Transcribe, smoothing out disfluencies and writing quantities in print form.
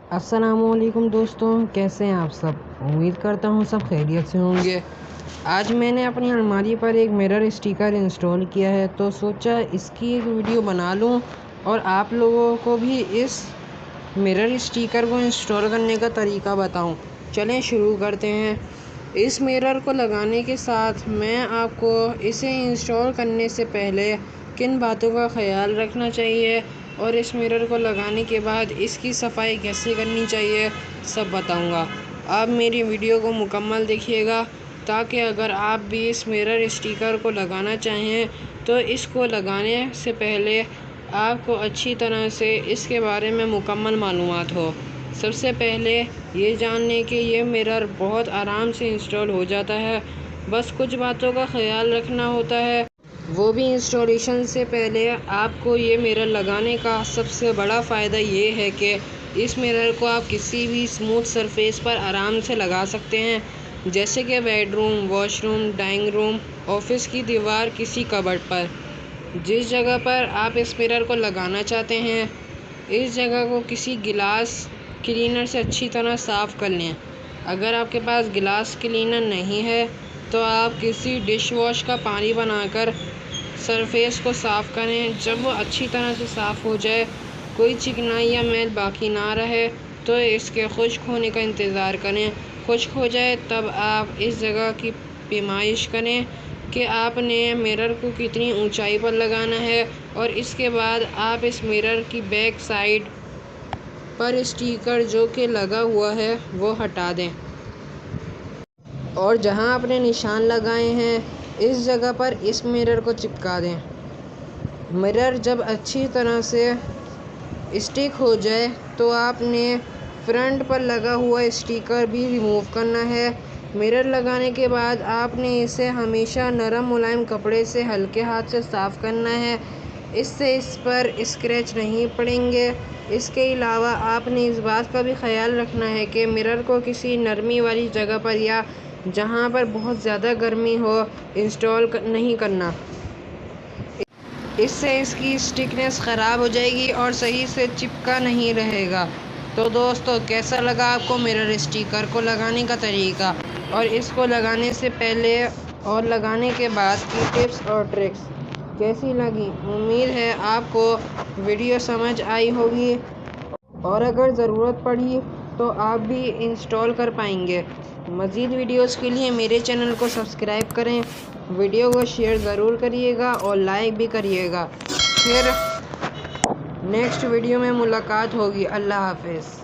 अस्सलामुअलैकुम दोस्तों, कैसे हैं आप सब। उम्मीद करता हूँ सब खैरियत से होंगे। आज मैंने अपनी अलमारी पर एक मिरर स्टिकर इंस्टॉल किया है, तो सोचा इसकी एक वीडियो बना लूँ और आप लोगों को भी इस मिरर स्टिकर को इंस्टॉल करने का तरीका बताऊँ। चलें शुरू करते हैं। इस मिरर को लगाने के साथ मैं आपको इसे इंस्टॉल करने से पहले किन बातों का ख्याल रखना चाहिए और इस मिरर को लगाने के बाद इसकी सफाई कैसे करनी चाहिए सब बताऊंगा। आप मेरी वीडियो को मुकम्मल देखिएगा ताकि अगर आप भी इस मिरर स्टिकर को लगाना चाहें तो इसको लगाने से पहले आपको अच्छी तरह से इसके बारे में मुकम्मल मालूमात हो। सबसे पहले ये जानने कि ये मिरर बहुत आराम से इंस्टॉल हो जाता है, बस कुछ बातों का ख्याल रखना होता है। वो भी इंस्टॉलेशन से पहले आपको ये मिरर लगाने का सबसे बड़ा फ़ायदा ये है कि इस मिरर को आप किसी भी स्मूथ सरफेस पर आराम से लगा सकते हैं, जैसे कि bedroom, washroom, dining room, office की दीवार, किसी कबर्ड पर। जिस जगह पर आप इस मिरर को लगाना चाहते हैं इस जगह को किसी गिलास क्लीनर से अच्छी तरह साफ़ कर लें। अगर आपके पास गिलास क्लीनर नहीं है तो आप किसी डिश वॉश का पानी बनाकर सरफेस को साफ़ करें। जब वो अच्छी तरह से साफ़ हो जाए, कोई चिकनाई या मैल बाकी ना रहे, तो इसके खुश्क होने का इंतज़ार करें। खुश्क हो जाए तब आप इस जगह की पैमाइश करें कि आपने मिरर को कितनी ऊंचाई पर लगाना है और इसके बाद आप इस मिरर की बैक साइड पर स्टिकर जो कि लगा हुआ है वो हटा दें और जहां आपने निशान लगाए हैं इस जगह पर इस मिरर को चिपका दें। मिरर जब अच्छी तरह से स्टिक हो जाए तो आपने फ्रंट पर लगा हुआ स्टिकर भी रिमूव करना है। मिरर लगाने के बाद आपने इसे हमेशा नरम मुलायम कपड़े से हल्के हाथ से साफ़ करना है, इससे इस पर स्क्रैच नहीं पड़ेंगे। इसके अलावा आपने इस बात का भी ख्याल रखना है कि मिरर को किसी नरमी वाली जगह पर या जहां पर बहुत ज़्यादा गर्मी हो इंस्टॉल नहीं करना, इससे इसकी स्टिकनेस ख़राब हो जाएगी और सही से चिपका नहीं रहेगा। तो दोस्तों, कैसा लगा आपको मिरर स्टिकर को लगाने का तरीका और इसको लगाने से पहले और लगाने के बाद की टिप्स और ट्रिक्स कैसी लगी। उम्मीद है आपको वीडियो समझ आई होगी और अगर ज़रूरत पड़ी तो आप भी इंस्टॉल कर पाएंगे। मज़ीद वीडियोस के लिए मेरे चैनल को सब्सक्राइब करें, वीडियो को शेयर ज़रूर करिएगा और लाइक भी करिएगा। फिर नेक्स्ट वीडियो में मुलाकात होगी। अल्लाह हाफ़िज़।